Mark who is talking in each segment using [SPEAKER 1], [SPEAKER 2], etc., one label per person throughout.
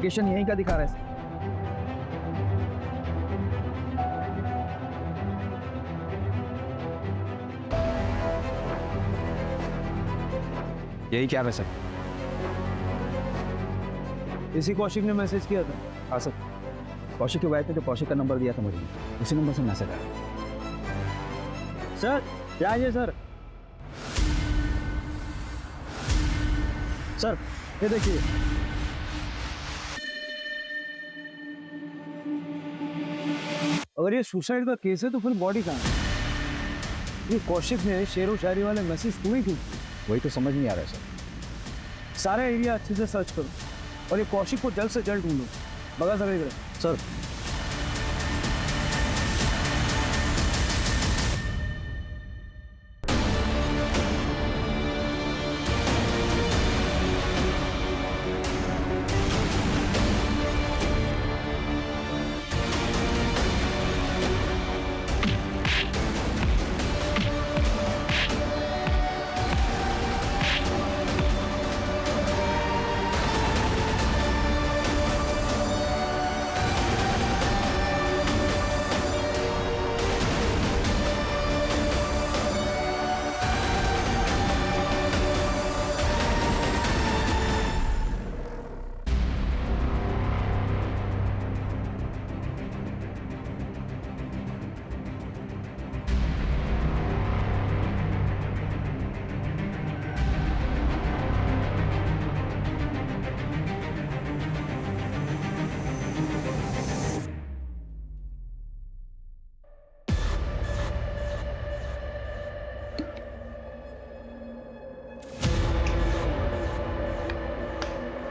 [SPEAKER 1] Location यहीं का दिखा रहा है।
[SPEAKER 2] यही क्या वैसे?
[SPEAKER 1] इसी कौशिक ने मैसेज किया था। हाँ सर, कौशिक की वाइफ ने जो कौशिक का नंबर दिया था मुझे, उसी नंबर से मैसेज आया। सर जाइए सर। सर ये देखिए, अगर ये सुसाइड का केस है तो फिर बॉडी कहाँ है? ये कौशिक ने शेरो शायरी वाले मैसेज क्यों क्यों?
[SPEAKER 2] वही तो समझ नहीं आ रहा है सर।
[SPEAKER 1] सारा एरिया अच्छे से सर्च करो और ये कौशिक को जल्द से जल्द ढूंढो। बगा सर सर।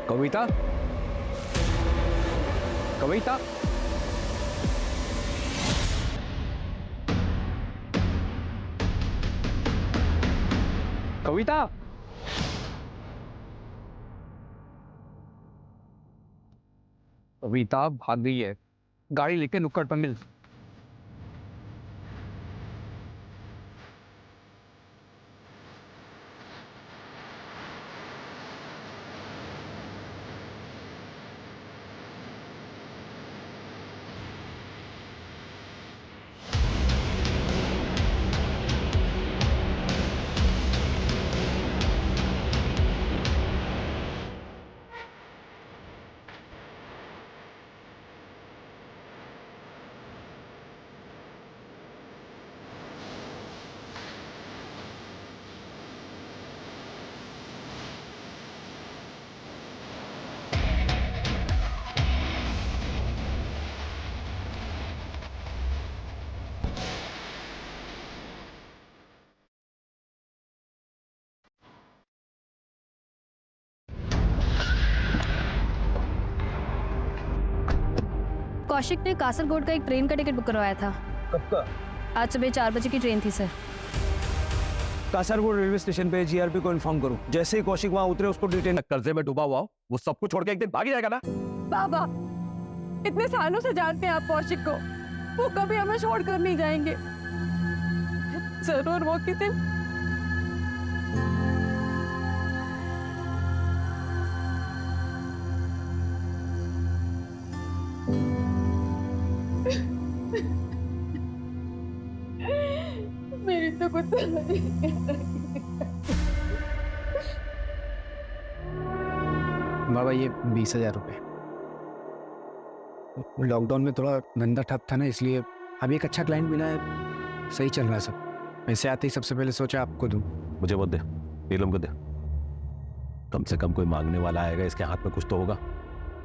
[SPEAKER 2] कविता, कविता, कविता। कविता भाग गई है। गाड़ी लेके नुक्कड़ पर मिल।
[SPEAKER 3] कौशिक ने कासरगोड का एक ट्रेन का टिकट बुक करवाया था।
[SPEAKER 1] कब का?
[SPEAKER 3] आज सुबह 4 बजे की ट्रेन थी सर।
[SPEAKER 1] कासरगोड रेलवे स्टेशन पे जीआरपी को इन्फॉर्म करो। जैसे ही कौशिक वहां उतरे उसको डिटेन।
[SPEAKER 2] कर्जे में डूबा हुआ वो सब कुछ छोड़ के एक दिन भाग ही जाएगा ना।
[SPEAKER 4] बाबा, इतने सालों से जानते हैं आप कौशिक को, वो कभी हमें छोड़कर नहीं जाएंगे। जरूर वो किसी मेरी तो कुछ
[SPEAKER 5] बाबा ये 20,000 रुपये। लॉकडाउन में थोड़ा धंधा ठप था ना, इसलिए अभी एक अच्छा क्लाइंट मिला है, सही चल रहा है सब। पैसे आते ही सबसे पहले सोचा आपको दूं।
[SPEAKER 6] मुझे वो दे, नीलम को दे। कम से कम कोई मांगने वाला आएगा, इसके हाथ में कुछ तो होगा।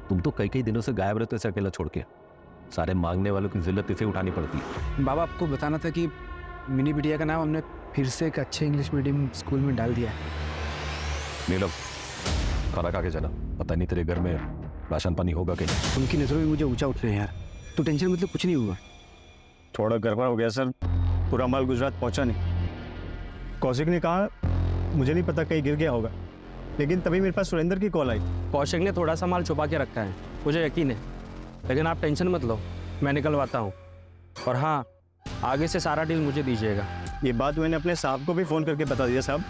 [SPEAKER 6] तुम तो कई कई दिनों से गायब रहते हो अकेला छोड़ के। सारे मांगने वालों की जिल्लत इसे उठानी पड़ती है।
[SPEAKER 5] बाबा आपको बताना था कि मिनी बिटिया का नाम हमने फिर से एक अच्छे इंग्लिश मीडियम स्कूल में डाल दिया है।
[SPEAKER 6] नीलम, खाना खा के जाना। पता नहीं तेरे घर में राशन पानी होगा कि नहीं।
[SPEAKER 5] उनकी नज़रों में मुझे ऊंचा उठना है यार। तो टेंशन मतलब कुछ नहीं हुआ।
[SPEAKER 7] थोड़ा गड़बड़ हो गया सर, पूरा माल गुजरात पहुंचा नहीं। कौशिक ने कहा मुझे नहीं पता कहीं गिर गया होगा, लेकिन तभी मेरे पास सुरेंद्र की कॉल आई।
[SPEAKER 8] कौशिक ने थोड़ा सा माल छुपा के रखा है, मुझे यकीन है, लेकिन आप टेंशन मत लो, मैं निकलवाता हूँ। और हाँ, आगे से सारा डील मुझे दीजिएगा।
[SPEAKER 7] ये बात मैंने अपने साहब को भी फ़ोन करके बता दिया साहब,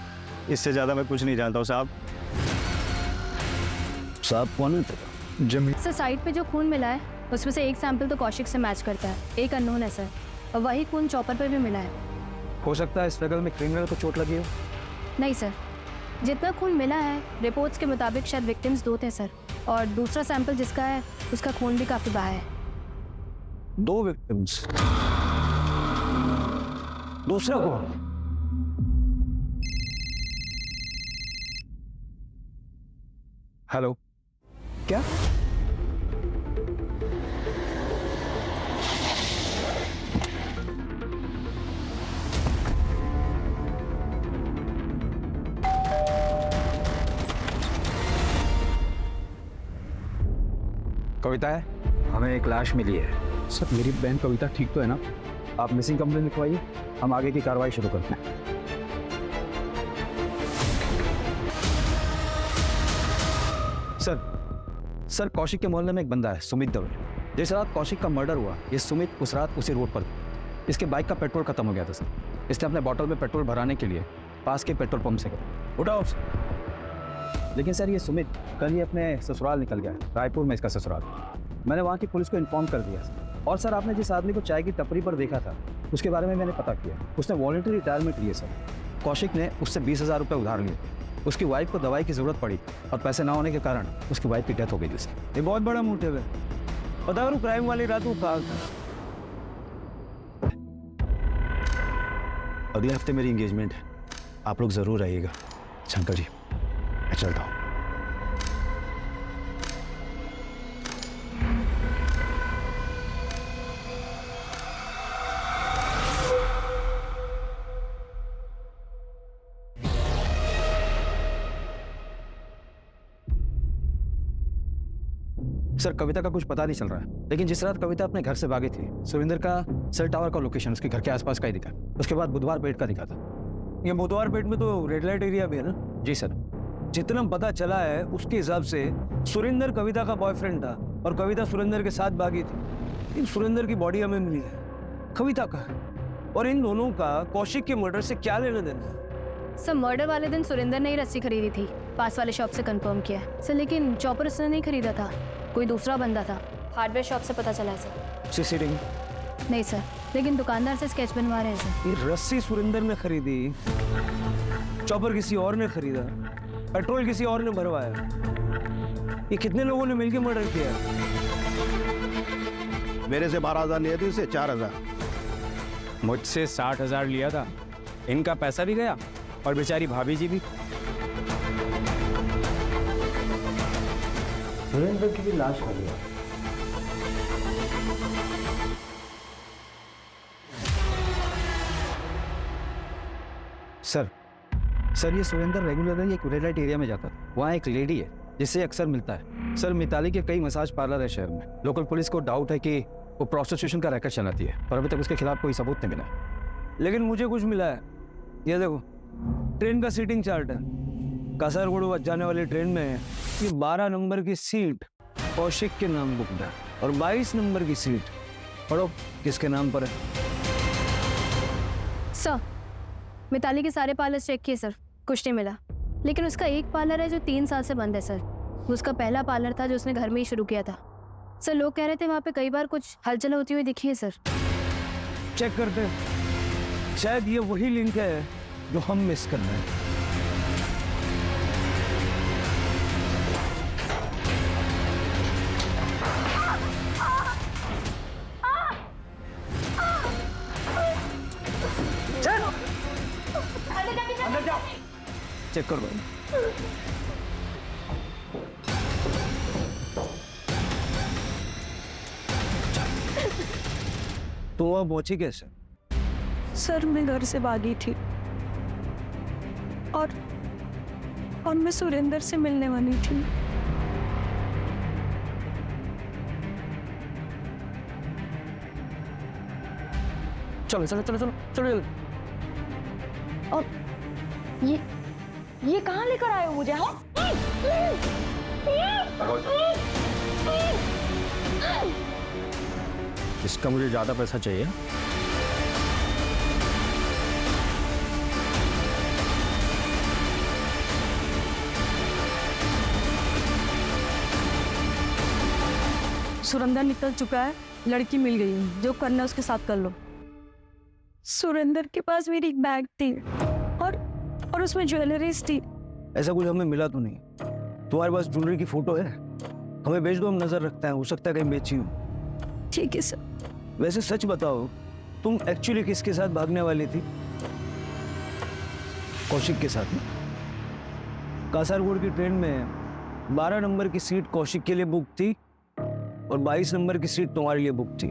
[SPEAKER 7] इससे ज़्यादा मैं कुछ नहीं जानता हूँ साहब।
[SPEAKER 1] साहब कौन है तेरा?
[SPEAKER 5] जमीन
[SPEAKER 3] सर साइट पे जो खून मिला है उसमें से एक सैंपल तो कौशिक से मैच करता है, एक अननोन है सर, और वही खून चॉपर पर भी मिला है।
[SPEAKER 1] हो सकता है स्ट्रगल में क्रिमिनल को चोट लगी हो।
[SPEAKER 3] नहीं सर, जितना खून मिला है रिपोर्ट्स के मुताबिक शायद विक्टिम्स 2 थे सर, और दूसरा सैंपल जिसका है उसका खून भी काफ़ी बहा है।
[SPEAKER 1] 2 विक्टिम्स, दूसरा कौन?
[SPEAKER 5] हेलो,
[SPEAKER 1] क्या?
[SPEAKER 5] कविता है?
[SPEAKER 1] हमें एक लाश मिली है।
[SPEAKER 5] सर मेरी बहन कविता ठीक तो है ना?
[SPEAKER 1] आप मिसिंग कंप्लेंट लिखवाइए, हम आगे की कार्रवाई शुरू करते हैं।
[SPEAKER 5] सर कौशिक के मोहल्ले में एक बंदा है सुमित दवे। जिस रात कौशिक का मर्डर हुआ ये सुमित उस रात उसी रोड पर था। इसके बाइक का पेट्रोल खत्म हो गया था सर। इसने अपने बॉटल में पेट्रोल भराने के लिए पास के पेट्रोल पंप से गया।
[SPEAKER 1] उठाओ। लेकिन सर ये सुमित कल ही अपने ससुराल निकल गया, रायपुर में इसका ससुराल। मैंने वहाँ की पुलिस को इन्फॉर्म कर दिया सर। और सर आपने जिस आदमी को चाय की टपरी पर देखा था उसके बारे में मैंने पता किया, उसने वॉलंटरी रिटायरमेंट लिए सर। कौशिक ने उससे 20,000 रुपये उधार लिए। उसकी वाइफ को दवाई की ज़रूरत पड़ी और पैसे ना होने के कारण उसकी वाइफ की डेथ हो गई थी। ये बहुत बड़ा मोटिव है। पता करूँ क्राइम वाली रात वो कहाँ था?
[SPEAKER 7] अगले हफ्ते मेरी एंगेजमेंट है, आप लोग ज़रूर आइएगा। शंकर जी, मैं चलता हूँ।
[SPEAKER 5] सर कविता का कुछ पता नहीं चल रहा है, लेकिन जिस रात कविता अपने घर से भागी थी सुरेंद्र का सेल टावर का लोकेशन उसके घर के आसपास का ही दिखा। उसके बाद बुधवार पेट का दिखा था।
[SPEAKER 1] ये बुधवार पेट में तो रेड लाइट एरिया भी है ना?
[SPEAKER 5] जी सर।
[SPEAKER 1] जितना पता चला है उसके हिसाब से सुरेंद्र कविता का बॉयफ्रेंड था और कविता सुरेंद्र के साथ भागी थी। लेकिन सुरेंद्र की बॉडी हमें मिली है, कविता का है। और इन दोनों का कौशिक के मर्डर से क्या लेना देना है?
[SPEAKER 3] सर मर्डर वाले दिन सुरेंद्र ने ही रस्सी खरीदी थी, पास वाले शॉप से कंफर्म किया है सर, लेकिन चॉपर उसने नहीं खरीदा था, कोई दूसरा बंदा था। हार्डवेयर शॉप से पता चला है सर।
[SPEAKER 1] सीसीटीवी
[SPEAKER 3] नहीं सर, लेकिन दुकानदार से स्केच बनवा रहे हैं सर।
[SPEAKER 1] ये रस्सी सुरेंद्र ने खरीदी, चॉपर किसी और ने खरीदा, पेट्रोल किसी और ने भरवाया। ये कितने लोगों ने मिलकर मर्डर किया?
[SPEAKER 9] मेरे से 12,000 लिए थे, उससे 4,000।
[SPEAKER 8] मुझसे 60,000 लिया था। इनका पैसा भी गया और बेचारी भाभी जी भी।
[SPEAKER 1] सुरेंद्र की भी लाश खा लिया।
[SPEAKER 5] सर ये सुरेंद्र रेगुलरली एक रेड लाइट एरिया में जाता है। वहाँ एक लेडी है जिससे अक्सर मिलता है। सर मिताली के कई मसाज पार्लर है शहर में। लोकल पुलिस को डाउट है कि वो प्रोस्टिट्यूशन का रैकेट चलाती है, पर अभी तक उसके खिलाफ कोई सबूत नहीं मिला।
[SPEAKER 1] लेकिन मुझे कुछ मिला है। ये देखो, ट्रेन का सीटिंग चार्ट है। कासरगोड जाने वाली ट्रेन में ये 12 नंबर की सीट कौशिक के नाम बुकड है और 22 नंबर की सीट पढ़ो किसके नाम पर है।
[SPEAKER 3] सर मिताली के सारे पार्लर चेक किए सर, कुछ नहीं मिला। लेकिन उसका एक पार्लर है जो 3 साल से बंद है सर। वो उसका पहला पार्लर था जो उसने घर में ही शुरू किया था सर। लोग कह रहे थे वहाँ पे कई बार कुछ हलचल होती हुई दिखी है सर।
[SPEAKER 1] चेक करते हैं, शायद ये वही लिंक है जो हम मिस कर रहे हैं। चेक करो। तो वह पहुंची कैसे?
[SPEAKER 4] सर मैं घर से भागी थी और मैं सुरेंद्र से मिलने वाली थी।
[SPEAKER 1] चलो चलो चलो चलो चलो।
[SPEAKER 4] और ये कहाँ लेकर आए हो मुझे? हाँ?
[SPEAKER 7] इसका मुझे ज़्यादा पैसा चाहिए।
[SPEAKER 4] सुरेंद्र निकल चुका है, लड़की मिल गई है, जो करना है उसके साथ कर लो। सुरेंद्र के पास मेरी एक बैग थी और उसमें ज्वेलरीज थी।
[SPEAKER 5] ऐसा कुछ हमें मिला तो नहीं। तुम्हारे पास ज्वेलरी की फोटो है? हमें भेज दो, हम नजर रखते हैं, हो सकता है कहीं बेची हो।
[SPEAKER 4] ठीक है सर।
[SPEAKER 5] वैसे सच बताओ, तुम एक्चुअली किसके साथ भागने वाली थी? कौशिक के साथ में। कासारगोड की ट्रेन में 12 नंबर की सीट कौशिक के लिए बुक थी और 22 नंबर की सीट तुम्हारे लिए बुक थी।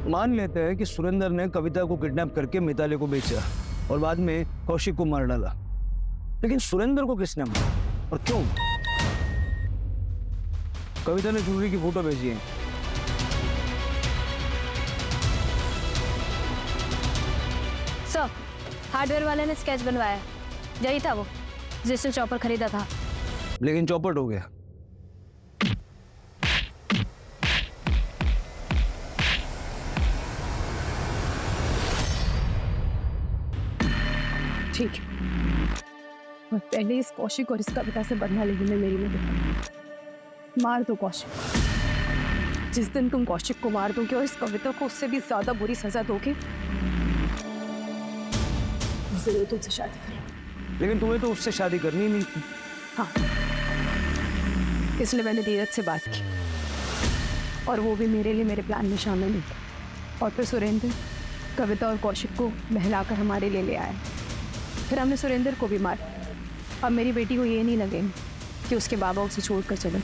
[SPEAKER 5] मान लेते हैं कि सुरेंद्र ने कविता को किडनैप करके मिताली को बेचा और बाद में कौशिक को मार डाला, लेकिन सुरेंद्र को किसने मारा और क्यों? कविता ने ज्वेलरी की फोटो भेजी है।
[SPEAKER 3] सर, हार्डवेयर वाले ने स्केच बनवाया, यही था वो जिसने चॉपर खरीदा था।
[SPEAKER 5] लेकिन चौपट हो गया।
[SPEAKER 4] ठीक है, और पहले इस कौशिक और इस कविता से बदला लेने में मेरी मदद। मार दो कौशिक। जिस दिन तुम कौशिक को मार दोगे और इस कविता को उससे भी ज्यादा बुरी सजा दोगे, जरूर तुमसे शादी करेंगे।
[SPEAKER 5] लेकिन तुम्हें तो उससे शादी करनी नहीं थी।
[SPEAKER 4] हाँ, इसलिए मैंने धीरज से बात की और वो भी मेरे लिए मेरे प्लान में शामिल नहीं था। और फिर सुरेंद्र कविता और कौशिक को बहलाकर हमारे लिए ले आया। फिर हमने सुरेंद्र को भी मारा। अब मेरी बेटी को ये नहीं लगे कि उसके बाबा उसे छोड़कर चले गए।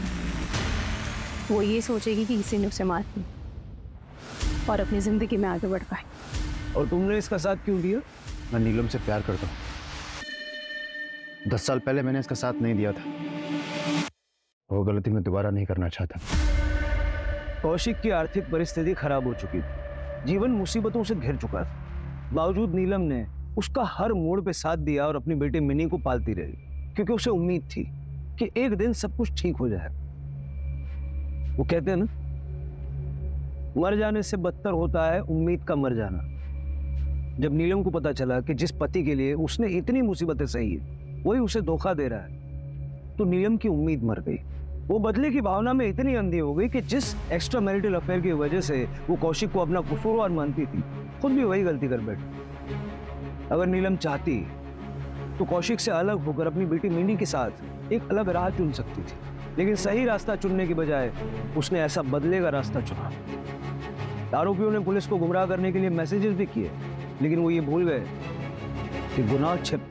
[SPEAKER 4] वो ये सोचेगी कि किसी ने उसे मार दिया और अपनी जिंदगी में आगे बढ़ पाए।
[SPEAKER 5] और तुमने इसका साथ क्यों दिया?
[SPEAKER 1] मैं नीलम से प्यार करता हूँ। 10 साल पहले मैंने इसका साथ नहीं दिया था। वो गलती मैं दोबारा नहीं करना चाहता।
[SPEAKER 5] कौशिक की आर्थिक परिस्थिति खराब हो चुकी थी, जीवन मुसीबतों से घिर चुका था। बावजूद नीलम ने उसका हर मोड़ पे साथ दिया और अपनी बेटी मिनी को पालती रही, क्योंकि उसे उम्मीद थी कि एक दिन सब कुछ ठीक हो जाए। वो कहते हैं ना, मर जाने से बदतर होता है उम्मीद का मर जाना। जब नीलम को पता चला कि जिस पति के लिए उसने इतनी मुसीबतें सही है वही उसे धोखा दे रहा है, तो नीलम की उम्मीद मर गई। वो बदले की भावना में इतनी अंधी हो गई कि जिस एक्स्ट्रा मैरिटल अफेयर की वजह से वो कौशिक को अपना कसूरवार मानती थी, खुद भी वही गलती कर बैठी। अगर नीलम चाहती तो कौशिक से अलग होकर अपनी बेटी मिनी के साथ एक अलग राह चुन सकती थी, लेकिन सही रास्ता चुनने के बजाय उसने ऐसा बदले का रास्ता चुना। आरोपियों ने पुलिस को गुमराह करने के लिए मैसेजेस भी किए, लेकिन वो ये भूल गए कि गुनाह छिपता